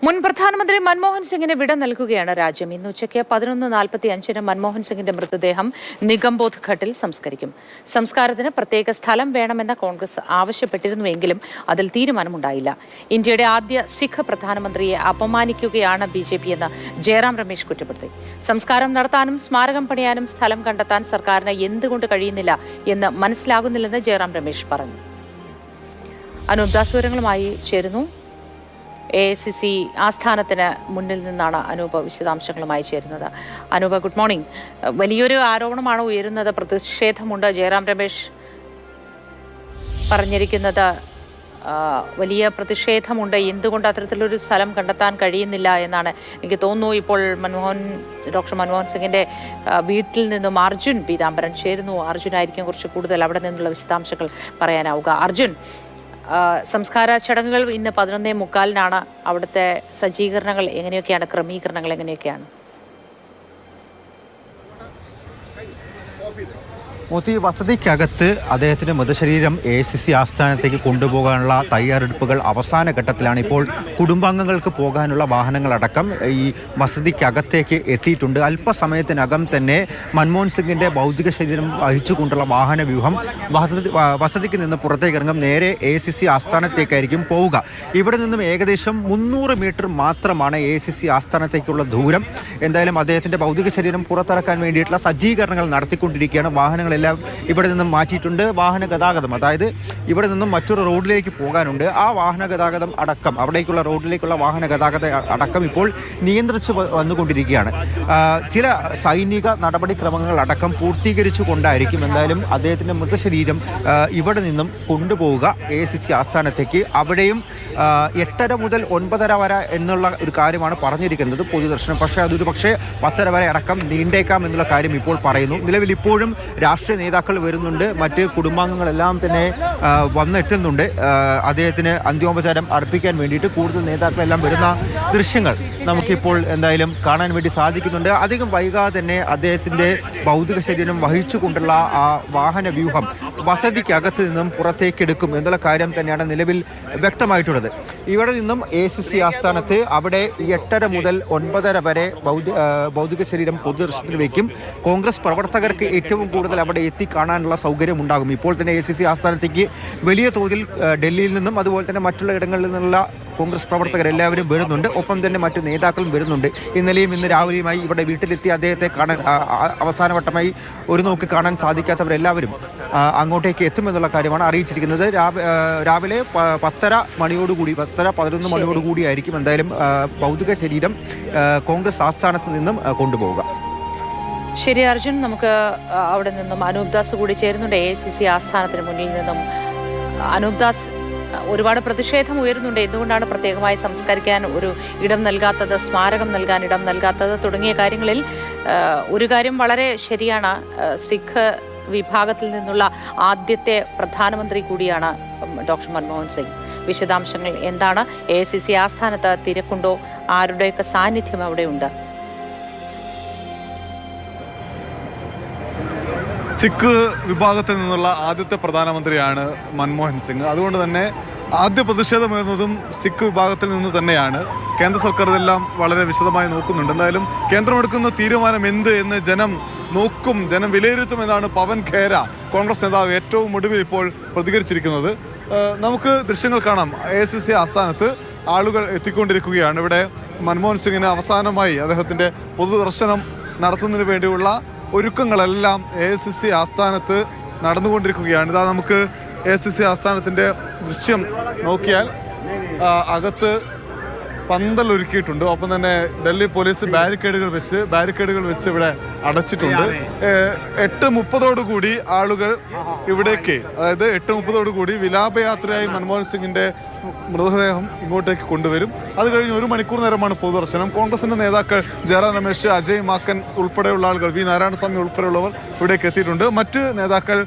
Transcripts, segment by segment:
മുൻ പ്രധാനമന്ത്രി മൻമോഹൻ സിംഗിന് വിട നൽകുകയാണ് രാജ്യം. ഇന്ന് ഉച്ചയ്ക്ക് 11:45 മൻമോഹൻ സിംഗിന്റെ മൃതദേഹം നിഗംബോധ് ഘട്ടിൽ സംസ്കരിക്കും. സംസ്കാരത്തിന് പ്രത്യേക സ്ഥലം വേണമെന്ന കോൺഗ്രസ് ആവശ്യപ്പെട്ടിരുന്നുവെങ്കിലും അതിൽ തീരുമാനമുണ്ടായില്ല. ഇന്ത്യയുടെ ആദ്യ സിഖ് പ്രധാനമന്ത്രിയെ അപമാനിക്കുകയാണ് BJP എന്ന് ജയറാം രമേശ് കുറ്റപ്പെടുത്തി. സംസ്കാരം നടത്താനും സ്മാരകം പണിയാനും സ്ഥലം കണ്ടെത്താൻ സർക്കാരിന് എന്തുകൊണ്ട് കഴിയുന്നില്ല എന്ന് മനസ്സിലാകുന്നില്ലെന്ന് ജയറാം രമേശ് പറഞ്ഞു. അനൂപ് ദാസ് വിവരങ്ങളുമായി ചേരുന്നു. AICC ആസ്ഥാനത്തിന് മുന്നിൽ നിന്നാണ് അനൂപ് വിശദാംശങ്ങളുമായി ചേരുന്നത്. Anoop, good morning. വലിയൊരു ആരോപണമാണ് ഉയരുന്നത്, പ്രതിഷേധമുണ്ട്. ജയറാം രമേശ് പറഞ്ഞിരിക്കുന്നത് വലിയ പ്രതിഷേധമുണ്ട്, എന്തുകൊണ്ട് അത്തരത്തിലൊരു സ്ഥലം കണ്ടെത്താൻ കഴിയുന്നില്ല എന്നാണ്. എനിക്ക് തോന്നുന്നു ഇപ്പോൾ ഡോക്ടർ മൻമോഹൻ സിംഗിന്റെ വീട്ടിൽ നിന്നും അർജുൻ പീതാംബരൻ ചേരുന്നു. അർജുനായിരിക്കും കുറച്ച് കൂടുതൽ അവിടെ നിന്നുള്ള വിശദാംശങ്ങൾ പറയാനാവുക. അർജുൻ, സംസ്കാര ചടങ്ങുകൾ ഇന്ന് 11:45 അവിടുത്തെ സജ്ജീകരണങ്ങൾ എങ്ങനെയൊക്കെയാണ്, ക്രമീകരണങ്ങൾ എങ്ങനെയൊക്കെയാണ്? മോത്തി, വസതിക്കകത്ത് അദ്ദേഹത്തിൻ്റെ മൃതശരീരം AICC ആസ്ഥാനത്തേക്ക് കൊണ്ടുപോകാനുള്ള തയ്യാറെടുപ്പുകൾ അവസാന ഘട്ടത്തിലാണ്. ഇപ്പോൾ കുടുംബാംഗങ്ങൾക്ക് പോകാനുള്ള വാഹനങ്ങളടക്കം ഈ വസതിക്കകത്തേക്ക് എത്തിയിട്ടുണ്ട്. അല്പസമയത്തിനകം തന്നെ മൻമോഹൻ സിംഗിൻ്റെ ഭൗതിക ശരീരം വഹിച്ചുകൊണ്ടുള്ള വാഹന വ്യൂഹം വസതിക്ക് നിന്ന് പുറത്തേക്ക് ഇറങ്ങും. നേരെ AICC ആസ്ഥാനത്തേക്കായിരിക്കും പോവുക. ഇവിടെ നിന്നും ഏകദേശം 300 മീറ്റർ മാത്രമാണ് AICC ആസ്ഥാനത്തേക്കുള്ള ദൂരം. എന്തായാലും അദ്ദേഹത്തിൻ്റെ ഭൗതിക ശരീരം പുറത്തിറക്കാൻ വേണ്ടിയിട്ടുള്ള സജ്ജീകരണങ്ങൾ നടത്തിക്കൊണ്ടിരിക്കുകയാണ്. വാഹനങ്ങൾ ഇവിടെ നിന്നും മാറ്റിയിട്ടുണ്ട്. വാഹന ഗതാഗതം, അതായത് ഇവിടെ നിന്നും മറ്റൊരു റോഡിലേക്ക് പോകാനുണ്ട്. ആ വാഹന ഗതാഗതം അടക്കം, അവിടേക്കുള്ള റോഡിലേക്കുള്ള വാഹന ഗതാഗതം അടക്കം ഇപ്പോൾ നിയന്ത്രിച്ച് വന്നുകൊണ്ടിരിക്കുകയാണ്. ചില സൈനിക നടപടിക്രമങ്ങൾ അടക്കം പൂർത്തീകരിച്ചു കൊണ്ടായിരിക്കും എന്തായാലും അദ്ദേഹത്തിൻ്റെ മൃതശരീരം ഇവിടെ നിന്നും കൊണ്ടുപോവുക AICC ആസ്ഥാനത്തേക്ക്. അവിടെയും 8:30 മുതൽ 9:30 വരെ എന്നുള്ള ഒരു കാര്യമാണ് പറഞ്ഞിരിക്കുന്നത് പൊതുദർശനം. പക്ഷേ അതൊരു പക്ഷേ 10:30 വരെ അടക്കം നീണ്ടേക്കാം എന്നുള്ള കാര്യം ഇപ്പോൾ പറയുന്നു. നിലവിൽ ഇപ്പോഴും രാഷ്ട്രീയ നേതാക്കൾ വരുന്നുണ്ട്, മറ്റ് കുടുംബാംഗങ്ങളെല്ലാം തന്നെ വന്നെത്തുന്നുണ്ട്. അദ്ദേഹത്തിന് അന്ത്യോപചാരം അർപ്പിക്കാൻ വേണ്ടിയിട്ട് കൂടുതൽ നേതാക്കളെല്ലാം വരുന്ന ദൃശ്യങ്ങൾ നമുക്കിപ്പോൾ എന്തായാലും കാണാൻ വേണ്ടി സാധിക്കുന്നുണ്ട്. അധികം വൈകാതെ തന്നെ അദ്ദേഹത്തിൻ്റെ ഭൗതിക ശരീരം വഹിച്ചുകൊണ്ടുള്ള ആ വാഹന വ്യൂഹം വസതിക്കകത്ത് നിന്നും പുറത്തേക്കെടുക്കും എന്നുള്ള കാര്യം തന്നെയാണ് നിലവിൽ വ്യക്തമായിട്ടുള്ളത്. ഇവിടെ നിന്നും AICC ആസ്ഥാനത്ത് അവിടെ 8:30 മുതൽ 9:30 വരെ ഭൗതിക ശരീരം പൊതുദർശനത്തിന് വയ്ക്കും. കോൺഗ്രസ് പ്രവർത്തകർക്ക് ഏറ്റവും കൂടുതൽ അവിടെ എത്തി കാണാനുള്ള സൗകര്യം ഉണ്ടാകും. ഇപ്പോൾ തന്നെ AICC ആസ്ഥാനത്തേക്ക് വലിയ തോതിൽ ഡൽഹിയിൽ നിന്നും അതുപോലെ തന്നെ മറ്റുള്ള ഇടങ്ങളിൽ നിന്നുള്ള കോൺഗ്രസ് പ്രവർത്തകരെല്ലാവരും വരുന്നുണ്ട്. ഒപ്പം തന്നെ മറ്റു നേതാക്കളും വരുന്നുണ്ട്. ഇന്നലെയും ഇന്ന് രാവിലെയുമായി ഇവിടെ വീട്ടിലെത്തി അദ്ദേഹത്തെ കാണാൻ അവസാനവട്ടമായി ഒരു നോക്ക് കാണാൻ സാധിക്കാത്തവരെല്ലാവരും അങ്ങോട്ടേക്ക് എത്തുമെന്നുള്ള കാര്യമാണ് അറിയിച്ചിരിക്കുന്നത്. രാവിലെ 10:30 മണിയോടുകൂടി 10:11 മണിയോടുകൂടി ആയിരിക്കും എന്തായാലും ഭൗതിക ശരീരം കോൺഗ്രസ് ആസ്ഥാനത്ത് നിന്നും കൊണ്ടുപോവുക. ശരി അർജുൻ, നമുക്ക് അവിടെ നിന്നും അനൂപ് ദാസ് കൂടി ചേരുന്നുണ്ട്. AICC ആസ്ഥാനത്തിന് മുന്നിൽ നിന്നും അനൂപ് ദാസ്, ഒരുപാട് പ്രതിഷേധം ഉയരുന്നുണ്ട്. എന്തുകൊണ്ടാണ് പ്രത്യേകമായി സംസ്കരിക്കാൻ ഒരു ഇടം നൽകാത്തത്, സ്മാരകം നൽകാൻ ഇടം നൽകാത്തത് തുടങ്ങിയ കാര്യങ്ങളിൽ ഒരു കാര്യം വളരെ ശരിയാണ്. സിഖ് വിഭാഗത്തിൽ നിന്നുള്ള ആദ്യത്തെ പ്രധാനമന്ത്രി കൂടിയാണ് ഡോക്ടർ മൻമോഹൻ സിംഗ്. വിശദാംശങ്ങൾ എന്താണ്? AICC ആസ്ഥാനത്ത് തിരക്കുണ്ടോ? ആരുടെയൊക്കെ സാന്നിധ്യം അവിടെയുണ്ട്? സിഖ് വിഭാഗത്തിൽ നിന്നുള്ള ആദ്യത്തെ പ്രധാനമന്ത്രിയാണ് മൻമോഹൻ സിംഗ്. അതുകൊണ്ട് തന്നെ ആദ്യ പ്രതിഷേധമുയർന്നതും സിഖ് വിഭാഗത്തിൽ നിന്ന് തന്നെയാണ്. കേന്ദ്ര സർക്കാർ ഇതെല്ലാം വളരെ വിശദമായി നോക്കുന്നുണ്ട്. എന്തായാലും കേന്ദ്രമെടുക്കുന്ന തീരുമാനം എന്ത് എന്ന് ജനം നോക്കും, ജനം വിലയിരുത്തുമെന്നാണ് പവൻ ഖേര, കോൺഗ്രസ് നേതാവ്, ഏറ്റവും ഒടുവിൽ ഇപ്പോൾ പ്രതികരിച്ചിരിക്കുന്നത്. നമുക്ക് ദൃശ്യങ്ങൾ കാണാം. AICC ആസ്ഥാനത്ത് ആളുകൾ എത്തിക്കൊണ്ടിരിക്കുകയാണ്. ഇവിടെ മൻമോഹൻ സിംഗിന് അവസാനമായി അദ്ദേഹത്തിൻ്റെ പൊതുദർശനം നടത്തുന്നതിന് വേണ്ടിയുള്ള ഒരുക്കങ്ങളെല്ലാം AICC ആസ്ഥാനത്ത് നടന്നുകൊണ്ടിരിക്കുകയാണ്. ഇതാ നമുക്ക് AICC ആസ്ഥാനത്തിൻ്റെ ദൃശ്യം നോക്കിയാൽ അകത്ത് പന്തൽ ഒരുക്കിയിട്ടുണ്ട്. ഒപ്പം തന്നെ ഡൽഹി പോലീസ് ബാരിക്കേഡുകൾ വെച്ച് ഇവിടെ അടച്ചിട്ടുണ്ട്. 8:30 ആളുകൾ ഇവിടേക്ക്, അതായത് 8:30 വിലാപയാത്രയായി മൻമോഹൻ സിംഗിൻ്റെ മൃതദേഹം ഇങ്ങോട്ടേക്ക് കൊണ്ടുവരും. അത് കഴിഞ്ഞ് 1 മണിക്കൂർ നേരമാണ് പൊതുദർശനം. കോൺഗ്രസിൻ്റെ നേതാക്കൾ ജയറാം രമേശ്, അജയ് മാക്കൻ ഉൾപ്പെടെയുള്ള ആളുകൾ, V നാരായണസ്വാമി ഉൾപ്പെടെയുള്ളവർ ഇവിടേക്ക് എത്തിയിട്ടുണ്ട്. മറ്റ് നേതാക്കൾ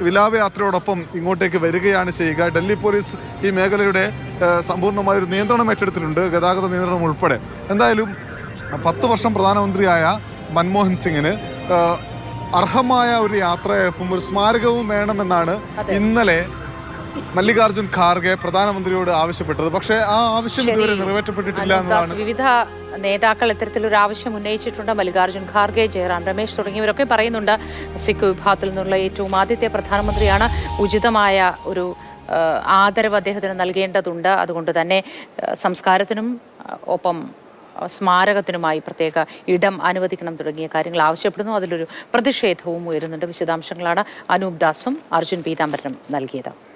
വിലാപയാത്രയോടൊപ്പം ഇങ്ങോട്ടേക്ക് വരികയാണ് ചെയ്യുക. ഡൽഹി പോലീസ് ഈ മേഖലയുടെ സമ്പൂർണ്ണമായൊരു നിയന്ത്രണം ഏറ്റെടുത്തിട്ടുണ്ട്, ഗതാഗത നിയന്ത്രണം ഉൾപ്പെടെ. എന്തായാലും 10 വർഷം പ്രധാനമന്ത്രിയായ മൻമോഹൻ സിംഗിന് അർഹമായ ഒരു യാത്രയയപ്പും ഒരു സ്മാരകവും വേണമെന്നാണ് ഇന്നലെ മല്ലികാർജുൻ ഖാർഗെ പ്രധാനമന്ത്രിയോട് ആവശ്യപ്പെട്ടത്. പക്ഷേ ആ ആവശ്യം ഇതുവരെ നിറവേറ്റപ്പെട്ടിട്ടില്ല എന്നതാണ്. വിവിധ നേതാക്കൾ ഇത്തരത്തിലൊരു ആവശ്യം ഉന്നയിച്ചിട്ടുണ്ട്. മല്ലികാർജുൻ ഖാർഗെ, ജയറാം രമേശ് തുടങ്ങിയവരൊക്കെ പറയുന്നുണ്ട് സിഖ് വിഭാഗത്തിൽ നിന്നുള്ള ഏറ്റവും ആദ്യത്തെ പ്രധാനമന്ത്രിയാണ്. ഉചിതമായ ഒരു ആദരവ് അദ്ദേഹത്തിന് നൽകേണ്ടതുണ്ട്. അതുകൊണ്ട് തന്നെ സംസ്കാരത്തിനും ഒപ്പം സ്മാരകത്തിനുമായി പ്രത്യേക ഇടം അനുവദിക്കണം തുടങ്ങിയ കാര്യങ്ങൾ ആവശ്യപ്പെടുന്നു. അതിലൊരു പ്രതിഷേധവും ഉയരുന്നുണ്ട്. വിശദാംശങ്ങളാണ് അനൂപ് ദാസും അർജുൻ പീതാംബരനും നൽകിയത്.